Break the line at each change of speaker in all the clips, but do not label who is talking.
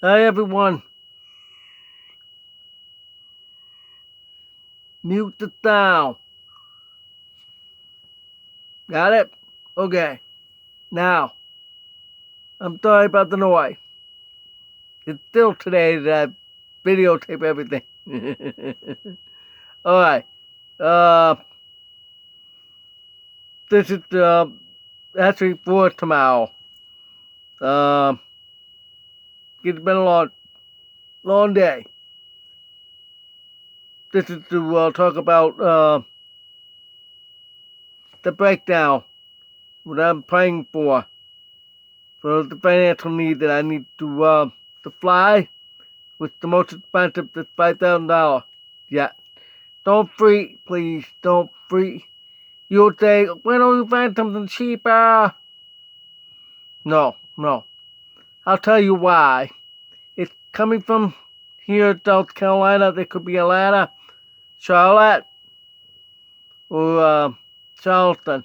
Hi everyone. Mute the sound. Got it? Okay. Now, I'm sorry about the noise. It's still today that I videotape everything. Alright. This is actually for tomorrow. It's been a long day. This is to talk about the breakdown, what I'm praying for the financial need that I need to fly, with the most expensive, that's $5,000. Yeah. Don't freak, please. Don't freak. You'll say, why don't you find something cheaper? No. I'll tell you why. It's coming from here, South Carolina. There could be Atlanta, Charlotte, or Charleston.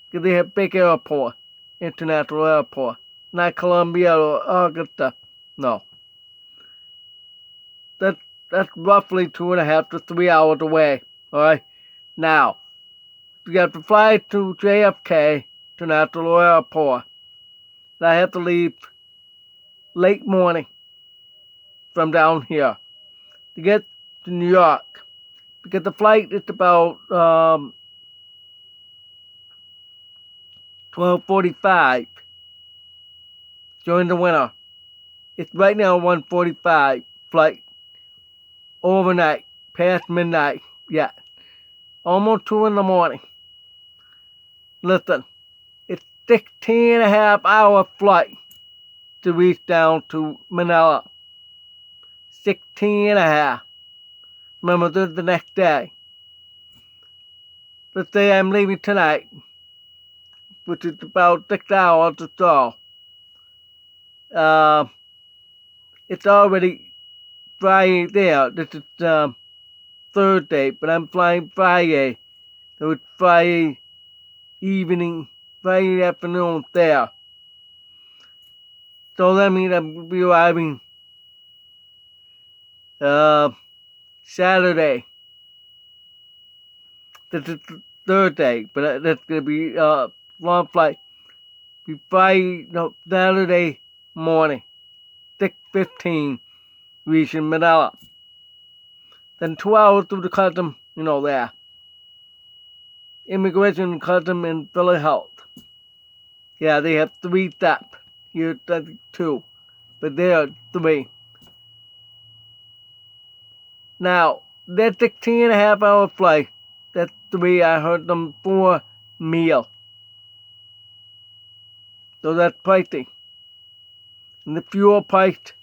Because they have big airport, international airport. Not Columbia or Augusta. No. That's roughly 2.5 to 3 hours away. Alright? Now, you have to fly to JFK, to National Airport. And I have to leave late morning from down here to get to New York. Because the flight is about 12:45 during the winter. It's right now 1:45 flight. Overnight, past midnight, yeah. Almost 2 in the morning. Listen, it's 16.5-hour flight to reach down to Manila. 16.5. Remember, this is the next day. Let's say I'm leaving tonight, which is about 6 hours or so. It's already Friday there. This is Thursday, but I'm flying Friday. So it's Friday evening, Friday afternoon there. So that means I'm be arriving Saturday. This is Thursday, but that's gonna be long flight. Be Saturday morning, 6:15, reaching Manila. Then 2 hours through the custom, there. Immigration, custom, and Philly Health. Yeah, they have 3 steps. Here, I think 2. But there are 3. Now, that 16.5-hour flight, that's 3, I heard them 4 meal. So that's pricey. And the fuel price,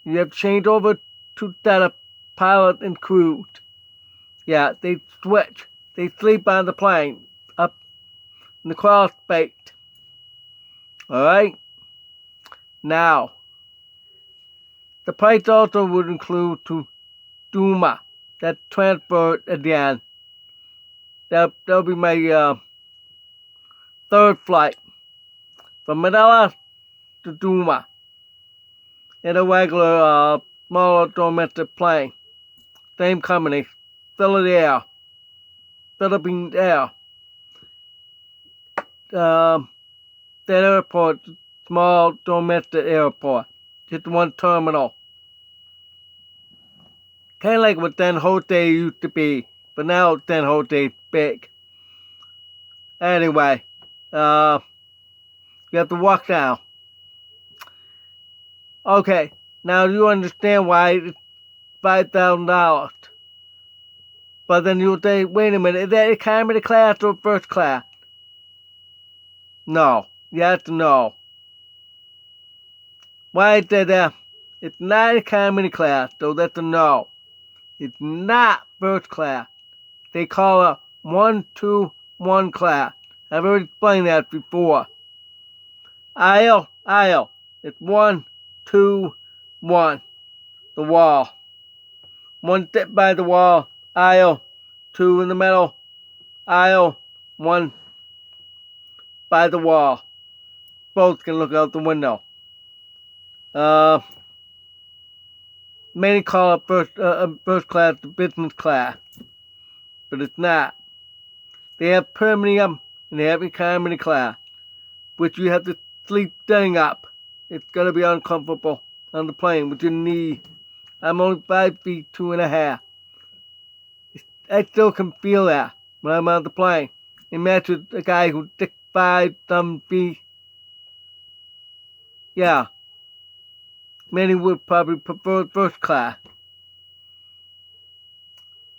you have changed over to that pilot and crew. Yeah, they switch. They sleep on the plane, up in the crawl space. Alright? Now, the price also would include to Duma. That's transferred again. That'll be my third flight. From Manila to Duma. In a regular smaller domestic plane. Same company. Philippines Air. That airport, small domestic airport. Just one terminal. Kind of like what San Jose used to be. But now San Jose's big. Anyway. You have to walk down. Okay. Now you understand why it's $5,000. But then you'll say, wait a minute, is that economy class or first class? No. Yes, no. Why is that? It's not economy class, so that's a no. It's not first class. They call it 1-2-1 class. I've already explained that before. Aisle. It's 1, 2, 1. The wall. 1 step by the wall. Aisle. 2 in the middle. Aisle. 1 by the wall. Both can look out the window. Many call it first class to business class, but it's not. They have premium and they have economy class, which you have to sleep standing up. It's gonna be uncomfortable on the plane with your knee. I'm only 5 feet 2.5. I still can feel that when I'm on the plane. Imagine a guy who's 6'5" some feet. Yeah. Many would probably prefer first class.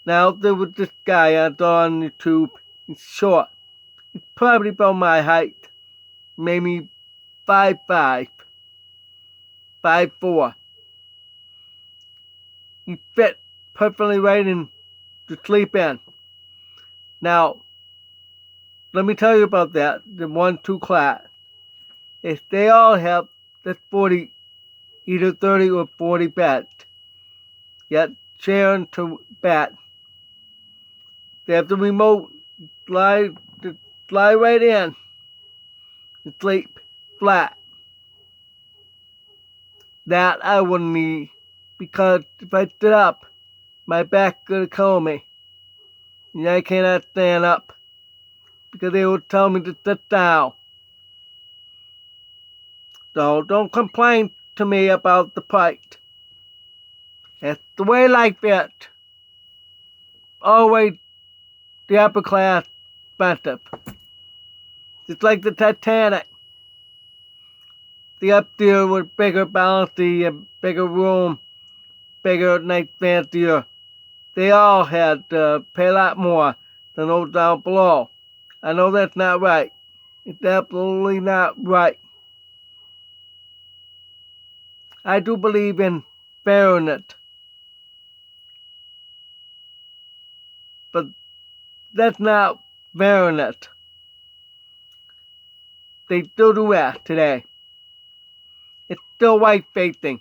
Now, there was this guy I saw on YouTube. He's short. He's probably about my height. Maybe 5'5", 5'4". He fit perfectly right in to sleep in. Now, let me tell you about that. The 1-2 class. If they all have that's 40, either 30 or 40 beds. Yet sharing to bed. They have the remote slide right in and sleep flat. That I wouldn't need, because if I sit up, my back gonna kill me. And I cannot stand up because they will tell me to sit down. So don't complain to me about the price. That's the way life is. Always the upper class expensive. It's like the Titanic. The upstairs with bigger balcony and bigger room, bigger, nice, fancier. They all had to pay a lot more than those down below. I know that's not right. It's absolutely not right. I do believe in fairness. But that's not fairness. They still do that today. It's still white-facing.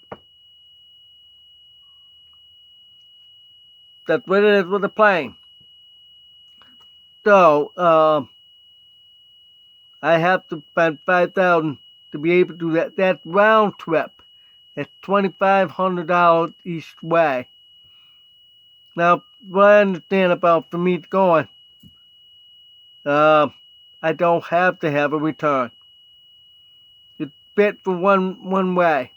That's what it is with the plane. So, I have to spend $5,000 to be able to do that. That round trip. It's $2,500 each way. Now, what I understand about for me going, I don't have to have a return. It's bid for one way.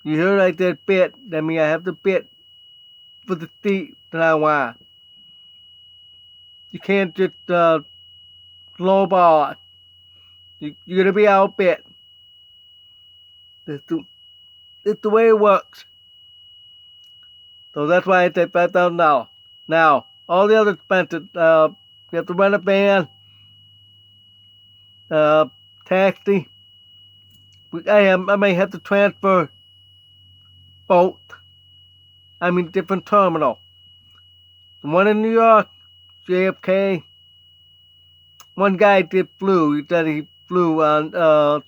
You heard I said bid. That means I have to bid for the seat that I want. You can't just lowball it. You're gonna be outbid. It's the way it works. So that's why I take $5,000. Now, all the other expenses, you have to rent a van, taxi. I may have to transfer both. I mean, different terminal. The one in New York, JFK. One guy flew. He said he flew on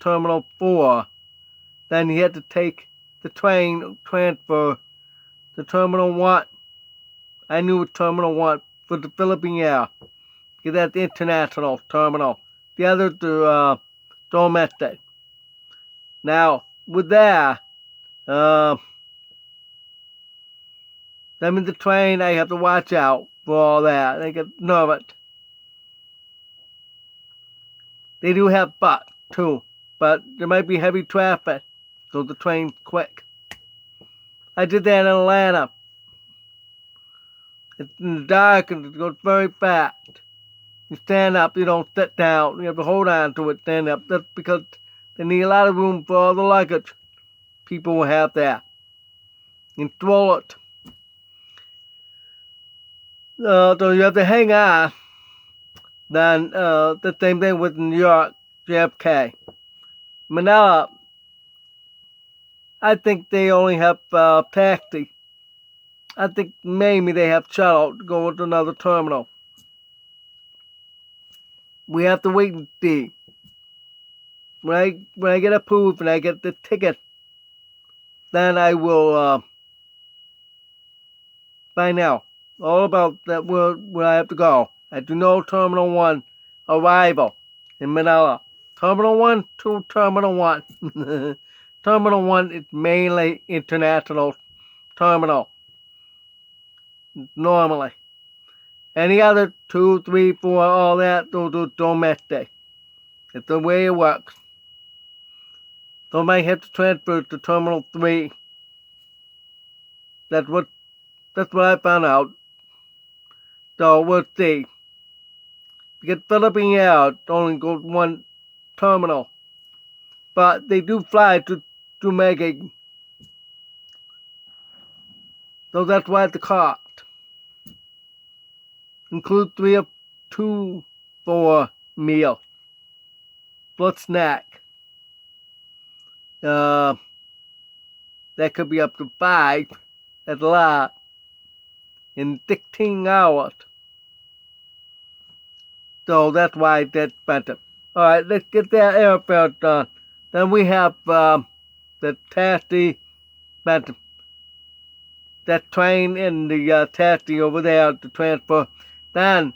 Terminal 4. Then he had to take the train transfer to Terminal 1. I knew Terminal 1 for the Philippine Air, because that's the international terminal. The others are domestic. Now, with that, that means the train, I have to watch out for all that. I get nervous. They do have bus, too, but there might be heavy traffic, so the train's quick. I did that in Atlanta. It's in the dark and it goes very fast. You stand up, you don't sit down. You have to hold on to it, stand up. That's because they need a lot of room for all the luggage. People will have that. And throw it. So you have to hang on. Then the same thing with New York, JFK. Manila, I think they only have taxi. I think maybe they have shuttle to go to another terminal. We have to wait and see. When I get approved and I get the ticket, then I will find out all about that where I have to go. I do know Terminal 1 arrival in Manila. Terminal 1 to Terminal 1. Terminal 1 is mainly international terminal. Normally. Any other 2, 3, 4, all that, those are domestic. It's the way it works. So I might have to transfer to Terminal 3. That's what I found out. So we'll see. Because Philippine Air only goes one terminal. But they do fly to Megig. So that's why the cost. Include 2 for meal. Plus snack. That could be up to 5. That's a lot. In 16 hours. So that's why that's better. Alright, let's get that airfare done. Then we have the taxi, that train and the taxi over there to transfer. Then,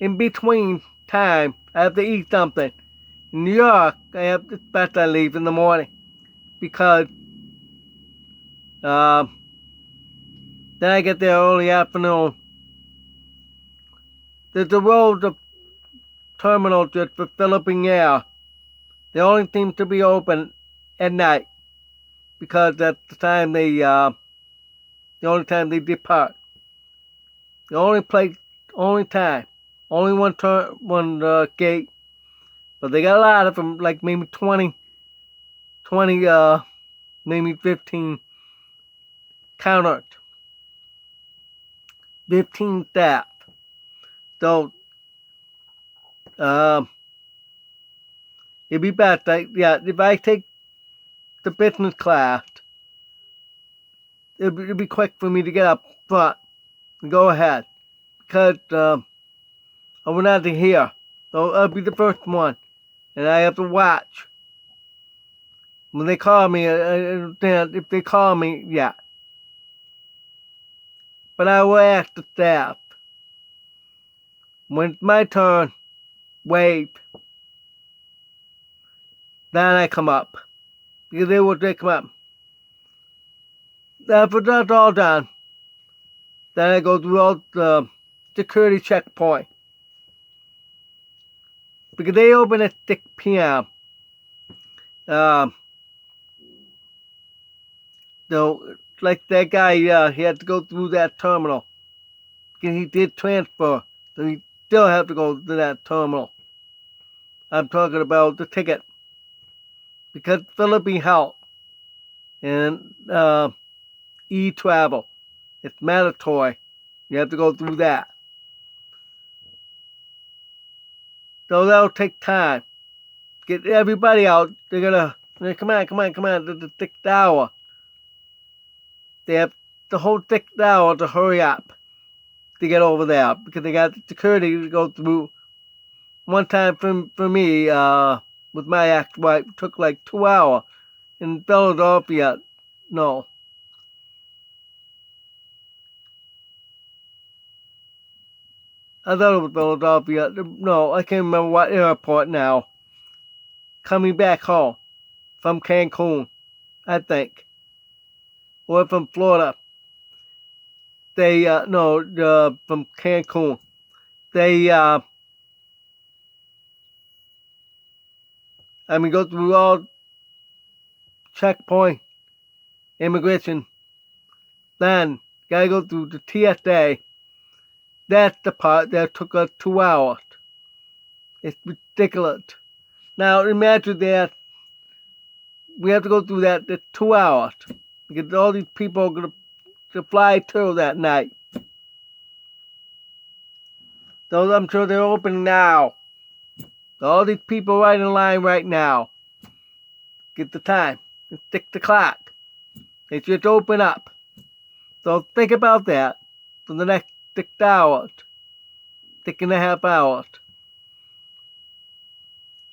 in between time, I have to eat something. In New York, I have to better leave in the morning. Because then I get there early afternoon. There's a road of terminal just for Philippine Air. They only seem to be open at night. Because that's the time the only time they depart. The only time. Only one gate. But they got a lot of them, like maybe 20, maybe 15 counters. 15 staff. So, it'd be best, if I take the business class, it'd be quick for me to get up front and go ahead. Because, I will not be here. So I'll be the first one. And I have to watch. When they call me, if they call me, yeah. But I will ask the staff. When it's my turn, wave. Then I come up. Because they will come up. After that's all done, then I go through all the security checkpoint. Because they open at 6 p.m. So, like that guy, he had to go through that terminal. Because he did transfer. So he still have to go to that terminal. I'm talking about the ticket. Because Philippine Health and e-travel, it's mandatory. You have to go through that. So that'll take time. Get everybody out. They're gonna come on. The 6th hour. They have the whole 6th hour to hurry up to get over there because they got security to go through. One time for me, with my ex-wife, it took like 2 hours. In Philadelphia, no. I thought it was Philadelphia. No, I can't remember what airport now. Coming back home from Cancun, I think. Or from Florida. They, from Cancun. They, go through all checkpoint, immigration. Then, gotta go through the TSA. That's the part that took us 2 hours. It's ridiculous. Now, imagine that we have to go through that 2 hours. Because all these people are going to fly through that night. So I'm sure they're open now. All these people right in line right now. Get the time. It's 6 o'clock. It should open up. So think about that for the next 6 hours. 6.5 hours.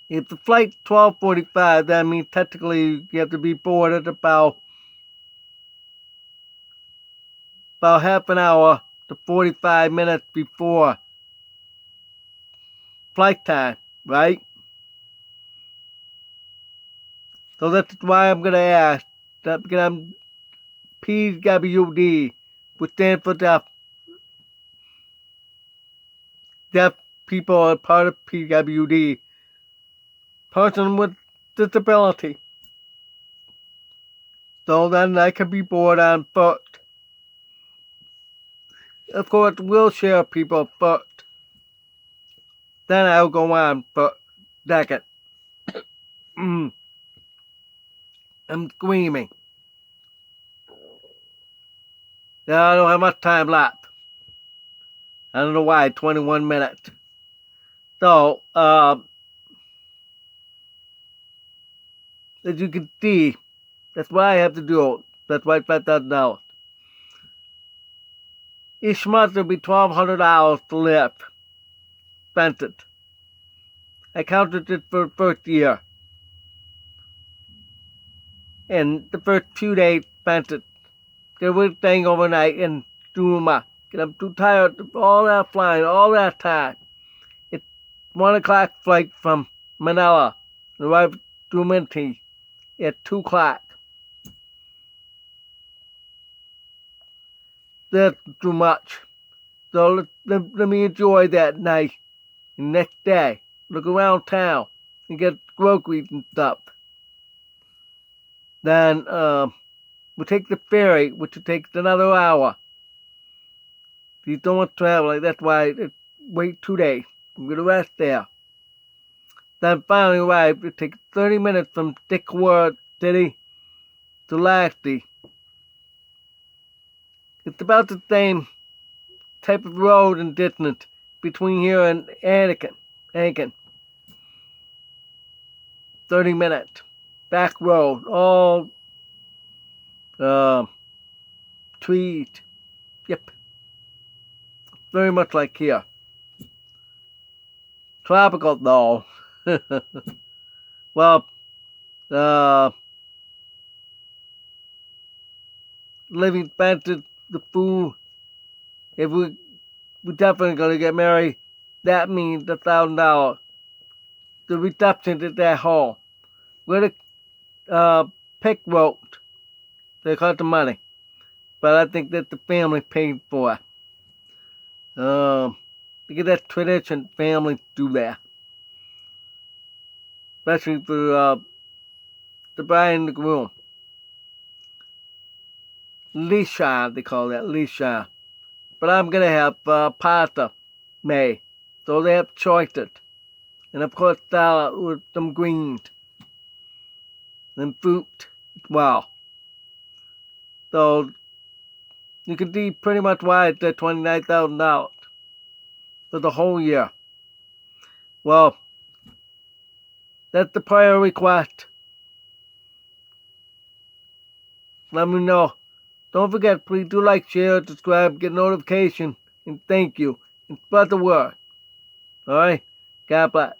If the flight's 12:45, that means technically you have to be boarded about half an hour to 45 minutes before flight time, right? So that's why I'm going to ask that, because PWD, which stands for deaf. Deaf people are part of PWD. Person with disability. So then I can be brought on first. Of course, wheelchair people first. Then I'll go on for second. I'm screaming. Now I don't have much time left. I don't know why, 21 minutes. So, as you can see, that's what I have to do. That's why I spent $5,000. Each month there'll be $1,200 to live. Spent it. I counted it for the first year. And the first 2 days spent it. They were staying overnight in Duma. I'm too tired of all that flying, all that time. It's 1 o'clock flight from Manila. Arrived Duminti at 2 o'clock. That's too much. So let me enjoy that night. And next day, look around town and get groceries and stuff. Then we'll take the ferry, which will take another hour. If you don't want to travel, that's why I wait 2 days. I'm going to rest there. Then finally arrive. It takes 30 minutes from Dickward City to Lasty. It's about the same type of road and distance between here and Anakin. 30 minutes. Back road. All trees. Yep. Very much like here. Tropical though. Well, living expenses, the food. If we're definitely gonna get married, that means $1,000. The reception is at home. We're the pick rope. They cost the money, but I think that the family paid for it. Because that's tradition, families do that. Especially for the bride and the groom. Lisha, they call that, Lisha. But I'm going to have pasta made. So they have choices. And of course salad with some greens. And fruit as well. So you can see pretty much why it's at $29,000 for the whole year. Well, that's the prayer request. Let me know. Don't forget, please do like, share, subscribe, get notification, and thank you. And spread the word. Alright? God bless.